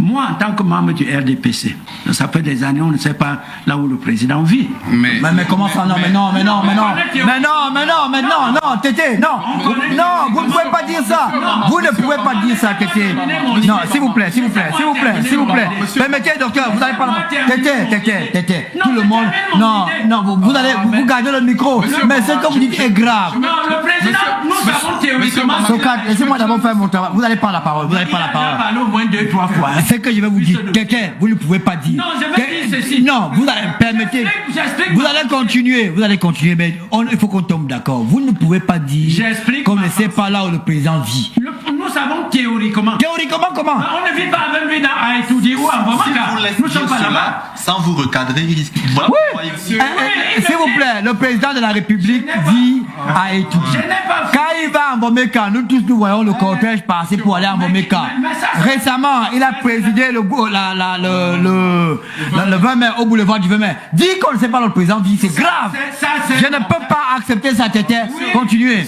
Moi, en tant que membre du RDPC, ça fait des années, on ne sait pas là où le président vit. Mais comment ça? Non, Tété, non, vous ne pouvez pas dire ça. Vous ne pouvez pas dire ça, Tété. Non, s'il vous plaît. Permettez, docteur, vous n'allez pas... Tété, tout le monde... Non, vous gardez le micro, mais ce que vous dites est grave. Non, le président, nous avons théoriquement... Socrate, laissez-moi d'abord faire mon travail. Vous n'allez pas la parole, Il a parlé au moins 2-3 fois. Ce que je vais vous dire, Tété, vous ne pouvez pas dire. Non, je vais dire ceci. Non, vous allez permettez. Vous allez continuer, mais il faut qu'on tombe d'accord. Vous ne pouvez pas dire qu'on ne sait pas là où le président vit. Nous savons théoriquement. Théoriquement, comment? On ne vit pas avec lui dans Aïtoudi ou en Bamaka. Nous ne sommes pas là-bas. Sans vous recadrer, voilà. Oui. S'il vous plaît, le président de la République vit à Aïtoudi. Quand il va en Bamaka, nous tous nous voyons le cortège passer pour aller en Bamaka. Récemment, il a présidé le 20 mai au boulevard du 20 mai. Dis qu'on ne sait pas le président vit, c'est grave. Je ne peux pas accepter ça, Tété. Continuez.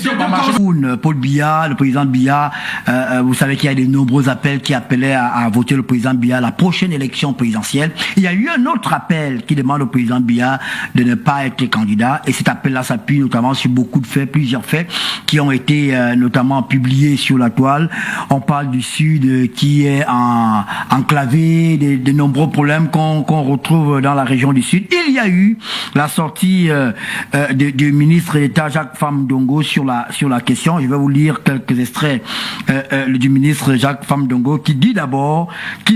Paul Biya, le président Biya, vous savez qu'il y a de nombreux appels qui appelaient à voter le président Biya à la prochaine élection présidentielle. Il y a eu un autre appel qui demande au président Biya de ne pas être candidat, et cet appel-là s'appuie notamment sur beaucoup de faits, plusieurs faits qui ont été notamment publiés sur la toile. On parle du Sud qui est enclavé, de nombreux problèmes qu'on retrouve dans la région du Sud. Il y a eu la sortie du ministre d'État Jacques Famdongo sur la question. Je vais vous lire quelques extraits du ministre Jacques Famdongo qui dit d'abord que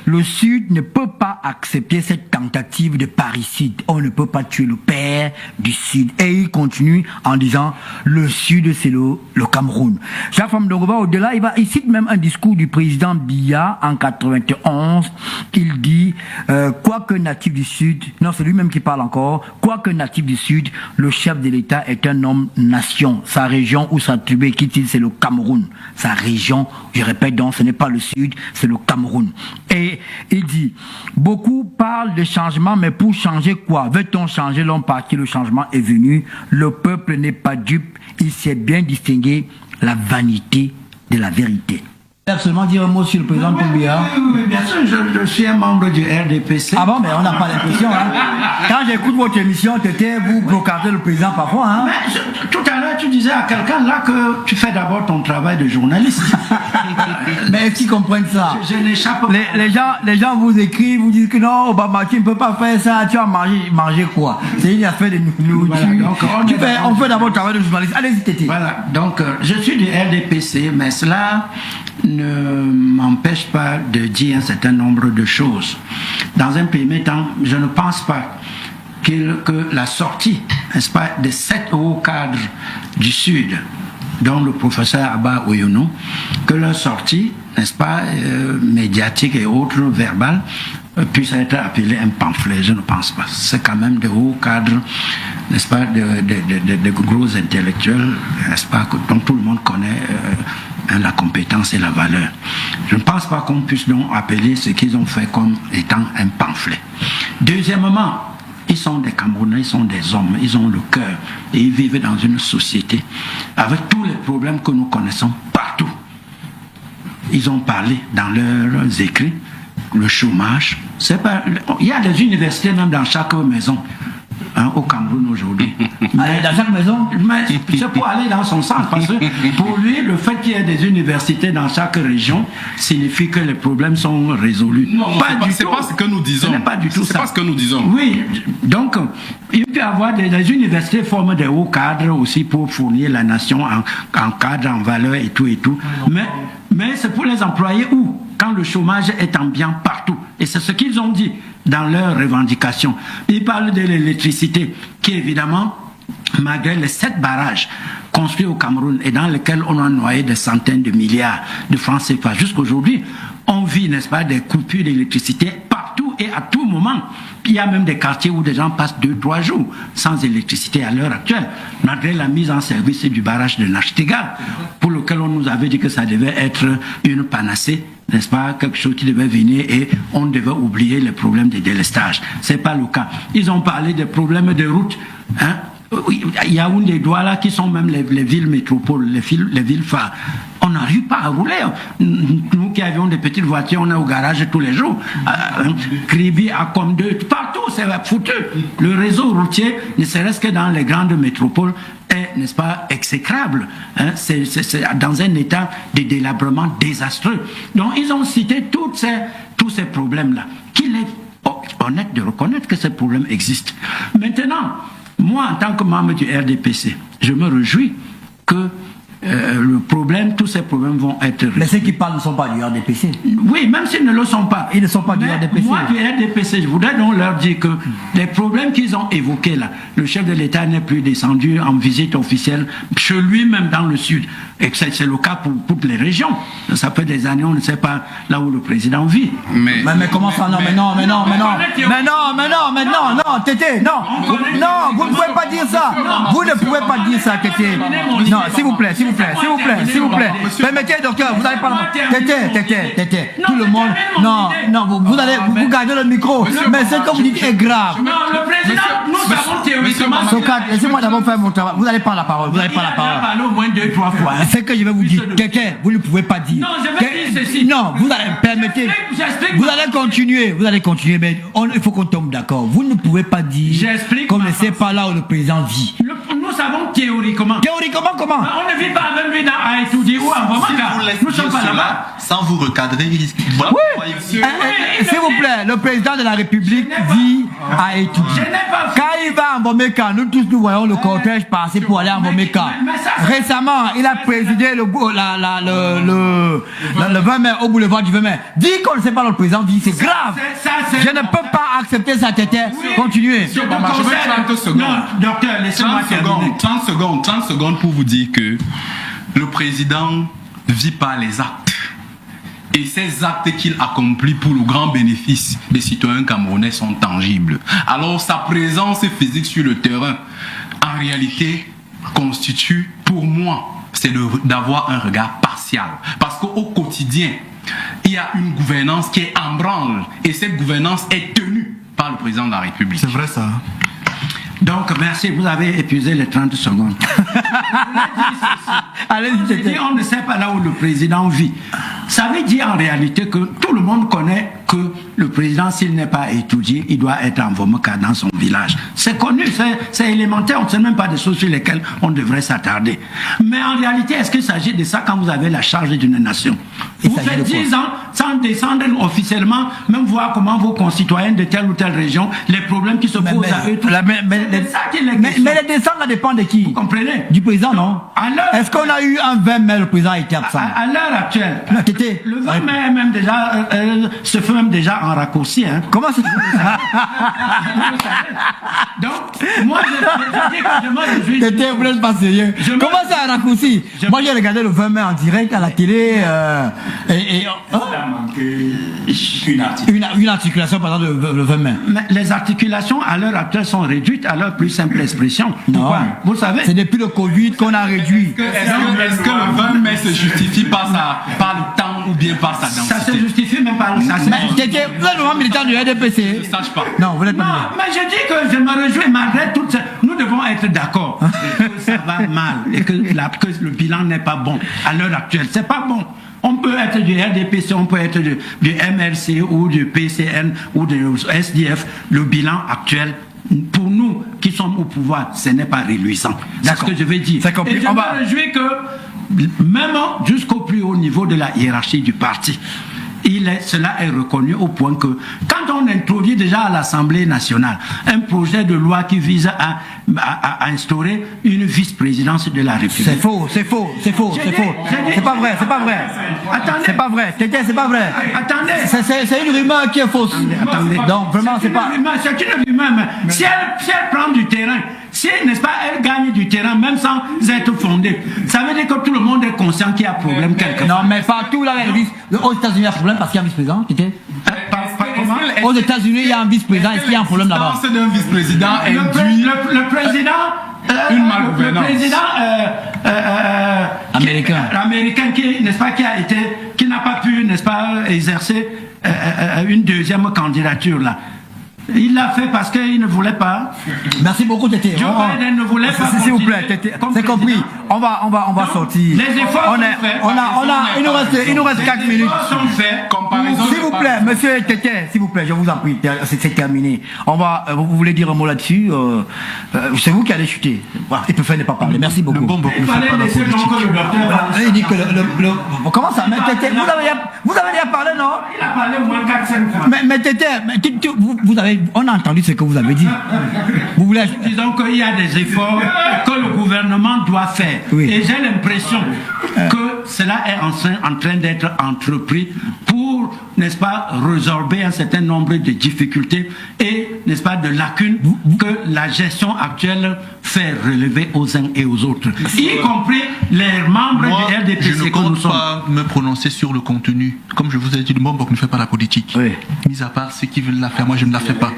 le Sud ne peut pas accepter cette tentative de parricide. On ne peut pas tuer le père du Sud. Et il continue en disant le Sud c'est le Cameroun. Jacques Famdongo va au-delà, il cite même un discours du président Biya en 91. Il dit quoique natif du Sud, non c'est lui-même qui parle encore, quoique natif du Sud, le chef de l'État est un homme-nation. Sa région ou sa tribu quitte-t-il, c'est le Cameroun. Sa région, je répète donc, ce n'est pas le Sud, c'est le Cameroun. Et il dit, beaucoup parlent de changement, mais pour changer quoi? Veut-on changer l'homme par qui le changement est venu? Le peuple n'est pas dupe, il sait bien distinguer la vanité de la vérité. Absolument dire un mot sur le président Paul Biya. Oui, bien sûr, je suis un membre du RDPC. Ah bon, mais on n'a pas l'impression. Hein. Quand j'écoute votre émission, vous brocardez le président parfois. Hein. Mais, tout à l'heure, tu disais à quelqu'un là que tu fais d'abord ton travail de journaliste. Mais est-ce qu'ils comprennent ça? Je n'échappe pas. Les gens vous écrivent, vous disent que non, Obama, tu ne peux pas faire ça, tu vas manger quoi? C'est une affaire de nourriture. Voilà, on fait d'abord le travail de journaliste. Allez-y, Tété. Voilà, donc je suis du RDPC, mais cela ne m'empêche pas de dire un certain nombre de choses. Dans un premier temps, je ne pense pas que la sortie, n'est-ce pas, de 7 hauts cadres du Sud, dont le professeur Abba Oyono, que leur sortie, n'est-ce pas, médiatique et autres, verbale, puisse être appelée un pamphlet. Je ne pense pas. C'est quand même de hauts cadres, n'est-ce pas, de gros intellectuels, n'est-ce pas, dont tout le monde connaît la compétence et la valeur. Je ne pense pas qu'on puisse donc appeler ce qu'ils ont fait comme étant un pamphlet. Deuxièmement, ils sont des Camerounais, ils sont des hommes, ils ont le cœur et ils vivent dans une société avec tous les problèmes que nous connaissons partout. Ils ont parlé dans leurs écrits, le chômage. Il y a des universités même dans chaque maison. Au Cameroun aujourd'hui. Dans chaque maison? Mais c'est pour aller dans son sens, parce que pour lui, le fait qu'il y ait des universités dans chaque région signifie que les problèmes sont résolus. Non, c'est pas ce que nous disons. Ce n'est pas du tout ça. C'est pas ce que nous disons. Oui, donc il peut y avoir des universités forment des hauts cadres aussi pour fournir la nation en cadre, en valeur et tout et tout. Mais c'est pour les employés où? Quand le chômage est ambiant partout. Et c'est ce qu'ils ont dit dans leurs revendications. Ils parlent de l'électricité, qui évidemment, malgré les 7 barrages construits au Cameroun et dans lesquels on a noyé des centaines de milliards de francs CFA jusqu'aujourd'hui, on vit, n'est-ce pas, des coupures d'électricité partout et à tout moment. Il y a même des quartiers où des gens passent 2-3 jours sans électricité à l'heure actuelle, malgré la mise en service du barrage de Nachtigal, pour lequel on nous avait dit que ça devait être une panacée, n'est-ce pas, quelque chose qui devait venir et on devait oublier les problèmes de délestage. Ce n'est pas le cas. Ils ont parlé des problèmes de route. Hein? Il y a des Douala qui sont même les villes métropoles, les villes phares. On n'arrive pas à rouler. Nous qui avions des petites voitures, on est au garage tous les jours. Kribi, Akomde, partout, c'est foutu. Le réseau routier, ne serait-ce que dans les grandes métropoles, est, n'est-ce pas, exécrable. Hein? C'est dans un état de délabrement désastreux. Donc, ils ont cité tous ces problèmes-là. Qu'il est honnête de reconnaître que ces problèmes existent. Maintenant, moi, en tant que membre du RDPC, je me réjouis que le problème, tous ces problèmes vont être résolus. Mais ceux qui parlent ne sont pas du RDPC. Oui, même s'ils ne le sont pas. Ils ne sont pas du Mais RDPC. Moi, du RDPC, je voudrais donc leur dire que les problèmes qu'ils ont évoqués là, le chef de l'État n'est plus descendu en visite officielle chez lui-même dans le sud. Et c'est le cas pour toutes les régions. Ça fait des années, on ne sait pas là où le président vit. Mais comment ça? Non, non, Tété, non, vous ne pouvez pas dire ça. Vous ne pouvez pas dire ça, Tété. Non, s'il vous plaît. Permettez, docteur, vous n'allez pas... Tété, tout le monde... Non, vous gardez le micro. Mais ce que vous dites est grave. Non, le président, nous savons théoriquement... Socrate, laissez-moi d'abord faire mon travail. Vous n'allez pas la parole. parlé au moins 2-3 fois. Ce que je vais vous dire, Tété, vous ne pouvez pas dire. Non, je vais dire ceci. Non, vous allez permettez. Vous allez continuer, mais il faut qu'on tombe d'accord. Vous ne pouvez pas dire qu'on ne sait pas là où le président vit. Nous savons théoriquement. Théoriquement, comment? On ne vit pas avec lui à étudier ou à Bamaka. Si vous laissez dire cela, sans vous recadrer, voilà. Oui. S'il vous plaît, le président de la République vit à étudier. Quand il va en Bomeka, nous tous nous voyons le cortège passer pour aller en Bomeka. Récemment, il a présidé le 20 mai au boulevard du 20 mai. Dire qu'on ne sait pas le président vit, c'est grave. Je ne peux pas accepter ça, Tété. Continuez. Je veux 30 secondes. Non, docteur, laissez-moi terminer. 30 secondes pour vous dire que le président vit par les actes. Et ces actes qu'il accomplit pour le grand bénéfice des citoyens camerounais sont tangibles. Alors sa présence physique sur le terrain, en réalité, constitue pour moi, c'est d'avoir un regard partial. Parce qu'au quotidien, il y a une gouvernance qui est en branle. Et cette gouvernance est tenue par le président de la République. C'est vrai ça. Donc, merci, vous avez épuisé les 30 secondes. Allez, on ne sait pas là où le président vit. Ça veut dire en réalité que tout le monde connaît que le président, s'il n'est pas étudié, il doit être en Vomeka dans son village. C'est connu, c'est élémentaire, on ne sait même pas des choses sur lesquelles on devrait s'attarder. Mais en réalité, est-ce qu'il s'agit de ça quand vous avez la charge d'une nation? Vous faites 10 ans sans descendre officiellement, même voir comment vos concitoyens de telle ou telle région, les problèmes qui se posent à eux. Mais les descentes, ça dépend de qui? Vous comprenez? Du président, non? Est-ce qu'on a eu un 20 mai, le président a été absent? À l'heure actuelle, non, le 20 mai est même déjà, se fait même déjà en raccourci. Hein. Comment c'est? Donc, moi, je dis que je me réjouis. Tété, vous n'êtes pas sérieux. Comment c'est un raccourci? Moi, j'ai regardé le 20 mai en direct à la télé. Une articulation, par exemple, le 20 mai. Mais les articulations, à l'heure actuelle, sont réduites à leur plus simple expression. Pourquoi? Vous savez? C'est depuis le Covid qu'on a réduit. Est-ce que le 20 mai se justifie par le temps ou bien par sa densité? Ça se justifie même par ça. Mais Tété, vous êtes vraiment militant du RDPC? Je ne sache pas. Non, vous n'êtes pas militant. Mais je dis que je me réjouis malgré tout ça. Nous devons être d'accord que ça va mal et que le bilan n'est pas bon à l'heure actuelle. C'est pas bon. On peut être du RDPC, on peut être du MRC ou du PCN ou du SDF. Le bilan actuel, pour nous qui sommes au pouvoir, ce n'est pas réluisant. C'est ce que je veux dire. Et je me réjouis que même jusqu'au plus haut niveau de la hiérarchie du parti, cela est reconnu au point que quand on introduit déjà à l'Assemblée nationale un projet de loi qui vise à instaurer une vice-présidence de la République. C'est faux. C'est pas vrai. Attendez. C'est pas vrai. Tété, c'est pas vrai. Attendez. C'est une rumeur qui est fausse. Attendez. Donc vraiment, c'est pas... C'est une rumeur. Si elle prend du terrain, si, n'est-ce pas, elle gagne du terrain, même sans être fondée, ça veut dire que tout le monde est conscient qu'il y a problème quelque part. Non, mais partout là, aux États-Unis, il y a un problème parce qu'il y a un vice-président, Tété. Aux États-Unis, il y a un vice-président. Est-ce qu'il y a un problème là-bas? L'existence d'un vice-président induit le président. Une malgouvernance. Le président américain qui, n'est-ce pas, qui n'a pas pu, n'est-ce pas, exercer une deuxième candidature là. Il l'a fait parce qu'il ne voulait pas. Merci beaucoup, Tété. Joe Biden ne voulait pas. S'il vous plaît, Tété. C'est compris. on va sortir. Les efforts sont faits. Il nous reste 4 minutes. Les efforts sont faits. S'il vous plaît, monsieur Tété, s'il vous plaît, je vous en prie, c'est terminé. Vous voulez dire un mot là-dessus? C'est vous qui allez chuter. Voilà, il peut faire ne pas parler. Merci beaucoup. Il fallait laisser donc le docteur. Il dit que comment ça? Mais Tété, vous avez déjà parlé, non? Il a parlé au moins 4-5 fois. Mais Tété, on a entendu ce que vous avez dit. Vous voulez... Disons qu'il y a des efforts que le gouvernement doit faire. Oui. Et j'ai l'impression que cela est en train d'être entrepris pour, n'est-ce pas, résorber un certain nombre de difficultés et, n'est-ce pas, de lacunes que la gestion actuelle fait relever aux uns et aux autres, y compris les membres du RDPC. Je ne compte pas me prononcer sur le contenu. Comme je vous ai dit, le Mombok ne fait pas la politique. Oui. Mis à part ceux qui veulent la faire, moi je ne la fais pas.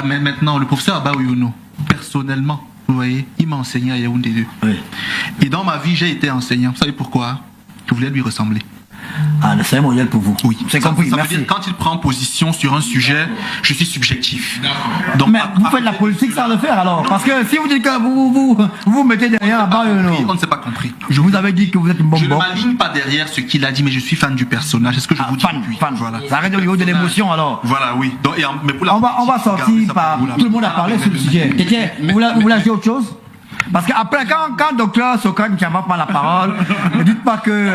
Mais maintenant, le professeur Abaouyono, personnellement, vous voyez, il m'a enseigné à Yaoundé 2. Oui. Et dans ma vie, j'ai été enseignant. Vous savez pourquoi? Je voulais lui ressembler. Ah, c'est un modèle pour vous. Oui, c'est compris. Ça veut Merci. dire, quand il prend position sur un sujet, je suis subjectif. Donc, Mais vous faites la politique sans le faire alors. Parce que si vous dites que vous mettez derrière on ne s'est pas compris. Je vous avais dit que vous êtes une bonne Je ne m'aligne pas derrière ce qu'il a dit, mais je suis fan du personnage. C'est ce que je vous dis. Fan. Voilà. Ça arrête au niveau de l'émotion alors. Voilà, oui. Donc, mais pour On va sortir par... Tout le monde a parlé sur le sujet. Tété, vous voulez ajouter autre chose? Parce qu'après, quand docteur Sokane Tchamba prend la parole, ne dites pas que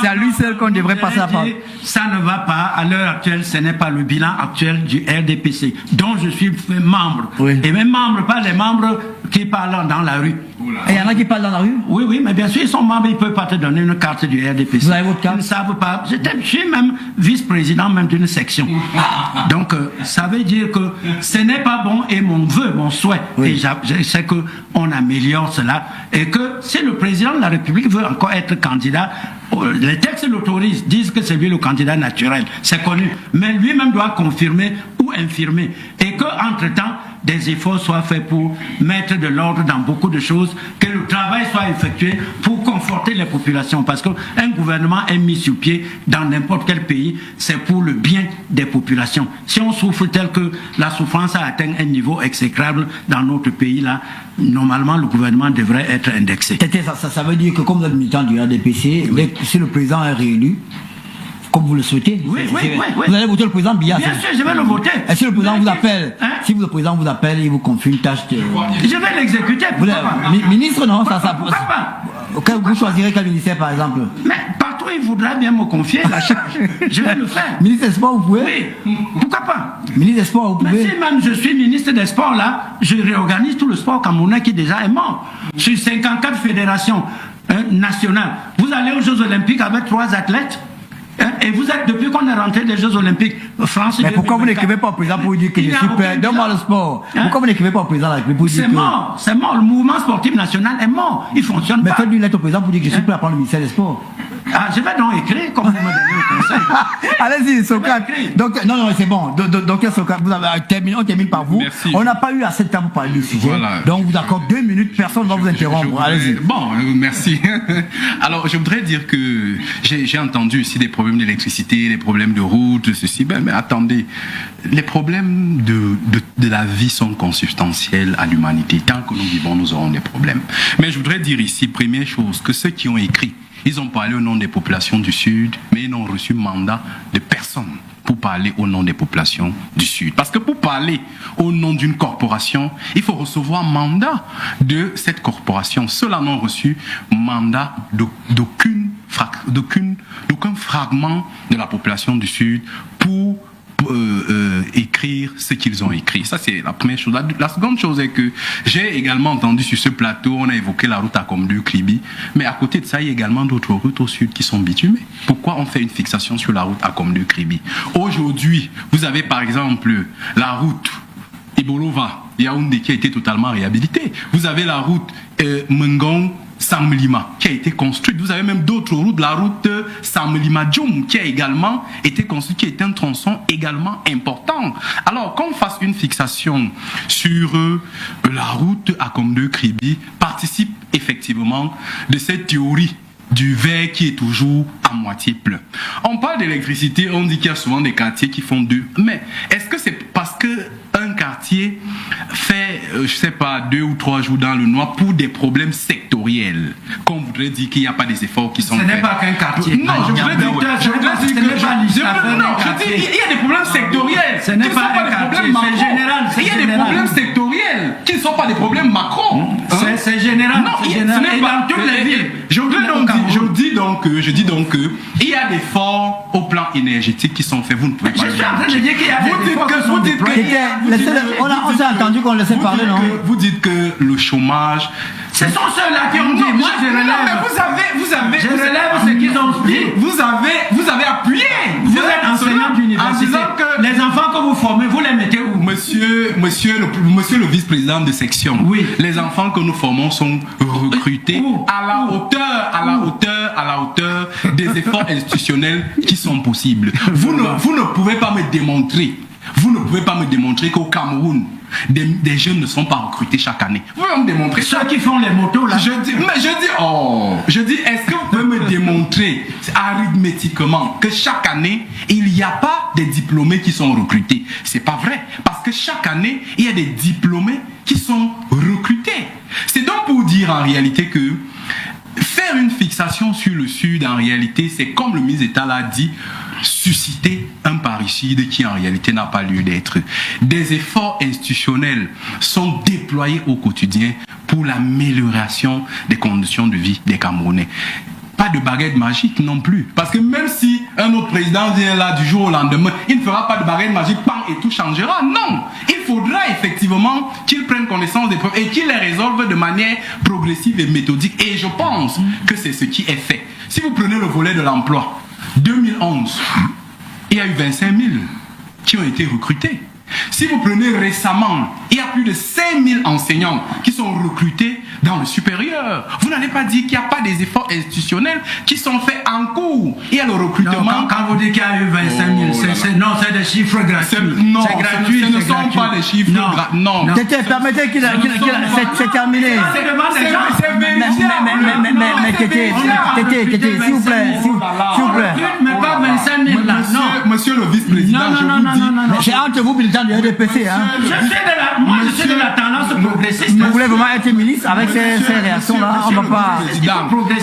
c'est à lui seul qu'on devrait passer la parole. Ça ne va pas. À l'heure actuelle, ce n'est pas le bilan actuel du RDPC, dont je suis membre. Oui. Et même membre, pas les membres qui parlent dans la rue. Et il y en a qui parlent dans la rue? Oui, mais bien sûr, ils sont membres, ils ne peuvent pas te donner une carte du RDPC. Vous avez votre carte? Ils ne savent pas. Je suis même vice-président même d'une section. Donc, ça veut dire que ce n'est pas bon et mon vœu, mon souhait, oui. et je sais qu'on améliore cela, et que si le président de la République veut encore être candidat, les textes l'autorisent, disent que c'est lui le candidat naturel, c'est connu, mais lui-même doit confirmer ou infirmer, et qu'entre-temps, des efforts soient faits pour mettre de l'ordre dans beaucoup de choses, que le travail soit effectué pour conforter les populations, parce qu'un gouvernement est mis sur pied dans n'importe quel pays, c'est pour le bien des populations. Si on souffre tel que la souffrance a atteint un niveau exécrable dans notre pays, là, normalement le gouvernement devrait être indexé. Ça veut dire que comme vous êtes militant du RDPC, si le président est réélu, comme vous le souhaitez, oui. Vous allez voter le président Biya. Bien sûr, je vais le voter. Et si le président vous appelle, le président vous appelle, il vous confie une tâche de... Je vais l'exécuter. Ministre, non? Pourquoi pas? Vous choisirez quel ministère, par exemple? Mais partout, il voudra bien me confier la charge. Je vais le faire. Ministre des Sports, vous pouvez? Oui, pourquoi pas? Ministre des Sports, vous pouvez? Mais si même je suis ministre des Sports, là, je réorganise tout le sport camerounais qui déjà est mort. Sur 54 fédérations nationales, vous allez aux Jeux Olympiques avec 3 athlètes. Et vous êtes, depuis qu'on est rentré des Jeux Olympiques, France. Mais pourquoi vous n'écrivez pas au président pour lui dire que je suis père? Donne-moi le sport. Pourquoi vous n'écrivez pas au président pour dire que... C'est mort. Le mouvement sportif national est mort. Il fonctionne pas. Mais faites-lui une lettre au président pour dire que je suis prêt à prendre le ministère des Sports. Je vais donc écrire, comme vous me donnez le conseil. Allez-y, Sokane. Donc, non, c'est bon. Donc, Sokane, on termine par vous. Merci. On n'a pas eu assez de temps pour parler du sujet. Voilà. Donc, vous accorde 2 minutes, personne ne va vous interrompre. Allez-y. Bon, merci. Alors, je voudrais dire que j'ai entendu ici des problèmes d'électricité, des problèmes de route, ceci. Mais attendez, les problèmes de la vie sont consubstantiels à l'humanité. Tant que nous vivons, nous aurons des problèmes. Mais je voudrais dire ici, première chose, que ceux qui ont écrit, ils ont parlé au nom des populations du Sud, mais ils n'ont reçu mandat de personne pour parler au nom des populations du Sud. Parce que pour parler au nom d'une corporation, il faut recevoir mandat de cette corporation. Ceux-là n'ont reçu mandat d'aucun fragment de la population du Sud pour écrire ce qu'ils ont écrit. Ça, c'est la première chose. La seconde chose est que j'ai également entendu sur ce plateau, on a évoqué la route à Komdu-Kribi, mais à côté de ça, il y a également d'autres routes au sud qui sont bitumées. Pourquoi on fait une fixation sur la route à Komdu-Kribi? Aujourd'hui, vous avez par exemple la route Ibolova, Yaoundé qui a été totalement réhabilitée. Vous avez la route Mengong Samlima qui a été construite. Vous avez même d'autres routes, la route Samlima-Djoum qui a également été construite, qui est un tronçon également important. Alors qu'on fasse une fixation sur la route à Komdu-Kribi participe effectivement de cette théorie du verre qui est toujours à moitié plein. On parle d'électricité, on dit qu'il y a souvent des quartiers qui font deux. Mais est-ce que c'est parce que un quartier fait je sais pas, 2 ou 3 jours dans le noir pour des problèmes sectoriels. Qu'on voudrait dire qu'il n'y a pas des efforts qui sont faits. Ce n'est pas qu'un quartier. Non, je voudrais dire que il y a des problèmes sectoriels. Ce n'est pas un quartier, c'est général. Il y a des problèmes sectoriels qui ne sont pas des problèmes macro. C'est général. Non, c'est général. ce n'est pas toutes les villes. Je dis donc que il y a des efforts au plan énergétique qui sont faits. Vous ne pouvez pas. Je suis en train de dire qu'il y a des efforts qui sont déployés. On s'est entendu qu'on laissait parler, non? Vous dites que le chômage. Ce sont ceux-là qui ont dit. Moi, je relève. Je relève ce qu'ils ont dit. Vous avez appuyé. Vous êtes enseignant d'université. Les enfants que vous formez, vous les mettez où? Monsieur le vice-président de section. Oui. Les enfants que nous formons sont recrutés à la hauteur des efforts institutionnels qui sont possibles. Vous ne pouvez pas me démontrer. Vous ne pouvez pas me démontrer qu'au Cameroun, des jeunes ne sont pas recrutés chaque année. Vous pouvez me démontrer ceux qui font les motos là. Je dis, est-ce que vous pouvez me démontrer arithmétiquement que chaque année, il n'y a pas des diplômés qui sont recrutés? C'est pas vrai. Parce que chaque année, il y a des diplômés qui sont recrutés. C'est donc pour dire en réalité que faire une fixation sur le Sud, en réalité, c'est comme le ministre d'État l'a dit, susciter un parricide qui en réalité n'a pas lieu d'être. Des efforts institutionnels sont déployés au quotidien pour l'amélioration des conditions de vie des Camerounais. Pas de baguette magique non plus. Parce que même si un autre président vient là du jour au lendemain, il ne fera pas de baguette magique, bang, et tout changera. Non! Il faudra effectivement qu'il prenne connaissance des problèmes et qu'il les résolve de manière progressive et méthodique. Et je pense que c'est ce qui est fait. Si vous prenez le volet de l'emploi, 2011, il y a eu 25 000 qui ont été recrutés. Si vous prenez récemment, il y a plus de 5 000 enseignants qui sont recrutés dans le supérieur. Vous n'allez pas dire qu'il n'y a pas des efforts institutionnels qui sont faits en cours. Il y a le recrutement. Non, quand vous dites qu'il y a eu 25 000, non, c'est des chiffres gratuits. Non, c'est gratuit. Ce ne sont pas des chiffres gratuits. Non. Permettez qu'il c'est terminé. Mais Tété, s'il vous plaît. Mais pas 25 000 là, non. Monsieur le vice-président, je vous dis. C'est entre vous, militant du RDPC. Moi, je suis de la tendance progressiste. Vous voulez vraiment être ministre avec ces réactions-là? On ne va pas.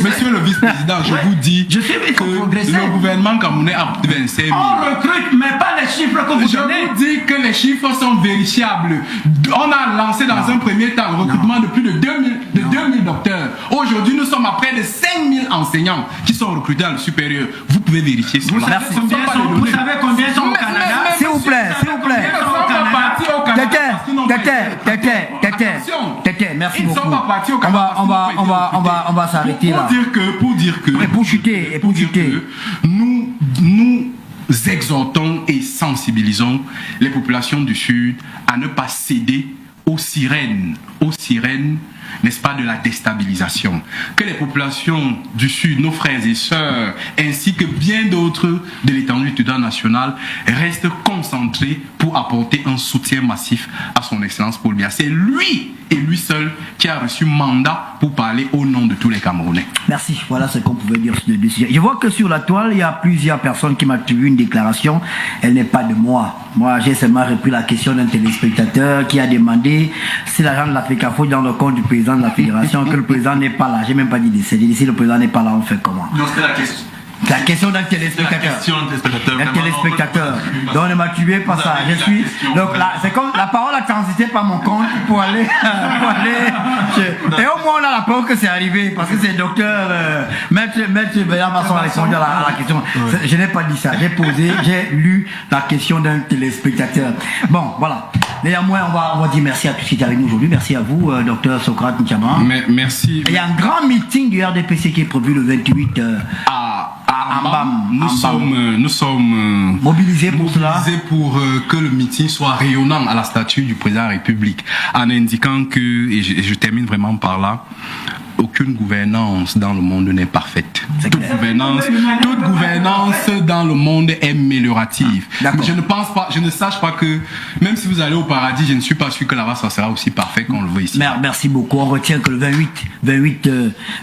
Monsieur le vice-président, je vous dis que le gouvernement camerounais a 25 000. On recrute, mais pas les chiffres que vous donnez. Je vous dis que les chiffres sont vérifiables. On a lancé dans un premier temps le recrutement de plus de 2000 docteurs. Aujourd'hui, nous sommes à près de 5 000 enseignants qui sont recrutés dans le supérieur. Vous pouvez vérifier cela. Vous savez combien sont au Canada? S'il vous plaît. Tété, merci beaucoup. On va s'arrêter là. Pour dire que nous exhortons et sensibilisons les populations du Sud à ne pas céder aux sirènes, n'est-ce pas, de la déstabilisation. Que les populations du Sud, nos frères et sœurs, ainsi que bien d'autres de l'étendue du territoire national, restent concentrés pour apporter un soutien massif à son Excellence Paul Biya. C'est lui et lui seul qui a reçu mandat pour parler au nom de tous les Camerounais. Merci, voilà ce qu'on pouvait dire sur le dossier. Je vois que sur la toile, il y a plusieurs personnes qui m'attribuent une déclaration. Elle n'est pas de moi. Moi, j'ai seulement repris la question d'un téléspectateur qui a demandé si l'argent de l'Africa faut dans le compte du président de la fédération, que le président n'est pas là. J'ai même pas dit décédé. Si le président n'est pas là, on fait comment? Non, c'était la question. La question d'un téléspectateur. Un téléspectateur. Donc ne m'attribuez pas ça. Je suis. Donc là, c'est comme la parole a transité par mon compte pour aller. Et au moins on a la preuve que c'est arrivé parce que c'est docteur Maître Béat Masson a répondu à la question. Je n'ai pas dit ça. J'ai lu la question d'un téléspectateur. Bon, voilà. Néanmoins, on va dire merci à tous qui étaient avec nous aujourd'hui. Merci à vous, docteur Socrate Nthiama. Merci. Il y a un grand meeting du RDPC qui est prévu le 28 à Mbam. Nous sommes mobilisés pour cela. Pour que le meeting soit rayonnant à la statue du président de la République, en indiquant que, et je termine vraiment par là, aucune gouvernance dans le monde n'est parfaite. Toute gouvernance dans le monde est améliorative. Je ne sache pas que, même si vous allez au paradis, je ne suis pas sûr que là-bas ça sera aussi parfait qu'on le voit ici. Merci beaucoup. On retient que le 28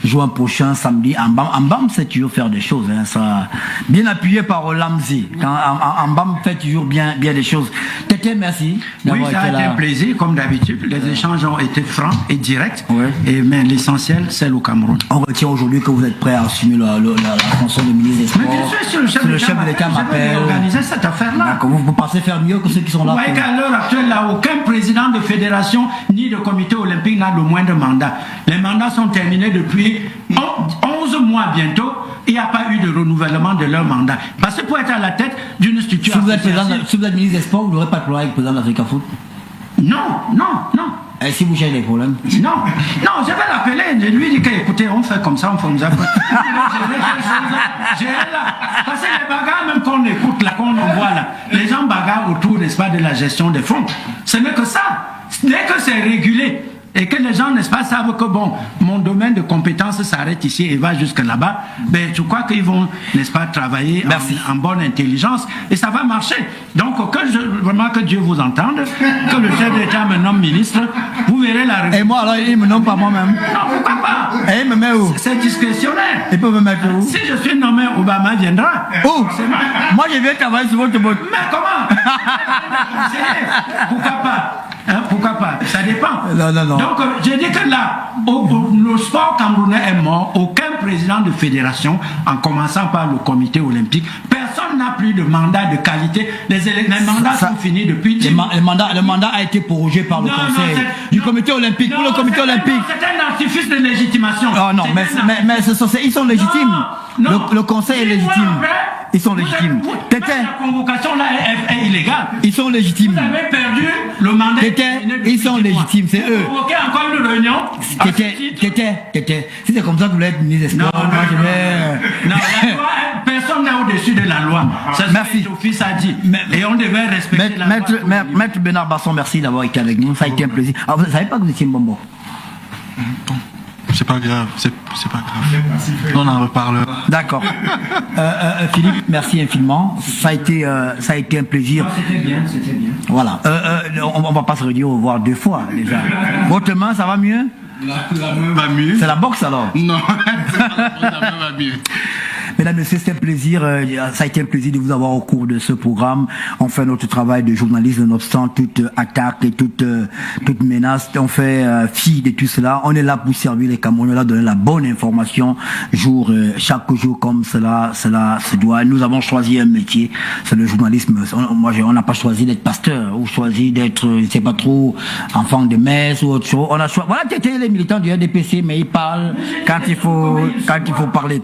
juin prochain, samedi, Mbam sait toujours faire des choses. Ça, bien appuyé par Lamzi. Mbam fait toujours bien des choses. Tété, merci. Oui, d'avoir ça a été été là. un plaisir, comme d'habitude. Les échanges ont été francs et directs. Ouais. Mais l'essentiel, c'est le Cameroun. On retient aujourd'hui que vous êtes prêt à assumer la fonction de ministre des Sports. Mais bien sûr, si le chef de l'État m'appelle, organiser cette affaire-là. D'accord, vous pensez faire mieux que ceux qui sont là? Vous voyez qu'à l'heure actuelle, là, aucun président de fédération ni de comité olympique n'a le moindre mandat. Les mandats sont terminés depuis 11 mois bientôt. Il n'y a pas eu de renouvellement de leur mandat. Parce que pour être à la tête d'une structure... Si vous êtes ministre des Sports, vous n'aurez pas de problème avec le président d'Africa Foot? Non. Et si vous cherchez des problèmes? Non, je vais l'appeler, je lui dis qu'écoutez, on fait comme ça, on fait comme ça. Parce que les bagarres, même qu'on écoute là, qu'on envoie là, les gens bagarrent autour, n'est-ce pas, de la gestion des fonds. Ce n'est que ça. Dès que c'est régulé et que les gens, n'est-ce pas, savent que bon, mon domaine de compétence s'arrête ici et va jusque là-bas, ben, je crois qu'ils vont, n'est-ce pas, travailler en bonne intelligence et ça va marcher. Donc, vraiment que Dieu vous entende, que le chef d'État me nomme ministre, vous verrez la révolution. Et moi, alors, il me nomme pas moi-même. Non, pourquoi pas? Et il me met où? C'est discrétionnaire. Il peut me mettre où? Si je suis nommé, Obama viendra. Où? Moi, je viens travailler sur votre botte. Mais comment? Pourquoi pas? Pourquoi pas? Ça dépend. Non. Donc, j'ai dit que là, le sport camerounais est mort. Aucun président de fédération, en commençant par le comité olympique, personne n'a plus de mandat de qualité. Les mandats sont finis depuis... Le mandat a été prorogé par le conseil du comité olympique. Pour le comité olympique. C'est un artifice de légitimation. Oh non, mais ils sont légitimes. Le conseil est légitime. Ils sont légitimes. La convocation là est illégale. Ils sont légitimes. Vous avez perdu le mandat. Ils sont légitimes, c'est eux. Vous convoquez encore une réunion. Tété. Si c'est comme ça que vous voulez être ministre des Sports, moi je vais... Non, la loi, personne n'est au-dessus de la loi. Ça, merci. L'office a dit. Et on devait respecter la loi. Maître Bernard Basson, merci d'avoir été avec nous. Ça a été un plaisir. Alors, vous ne savez pas que vous étiez Mbombo? C'est pas grave, c'est pas grave. On en reparlera. D'accord. Philippe, merci infiniment. Ça a été un plaisir. C'était bien. Voilà. On va pas se redire au revoir 2 fois déjà. Votre main, ça va mieux? La main va mieux. C'est la boxe alors? Non, la main va mieux. Mesdames et messieurs, c'était un plaisir. Ça a été un plaisir de vous avoir au cours de ce programme. On fait notre travail de journaliste nonobstant toute attaque et toute menace. On fait fi de tout cela. On est là pour servir les Camerounais, là donner la bonne information chaque jour comme cela se doit. Nous avons choisi un métier, c'est le journalisme. On n'a pas choisi d'être pasteur ou choisi d'être, je sais pas trop, enfant de messe ou autre chose. On a choisi. Voilà, c'était les militants du RDPC, mais ils parlent quand il faut parler.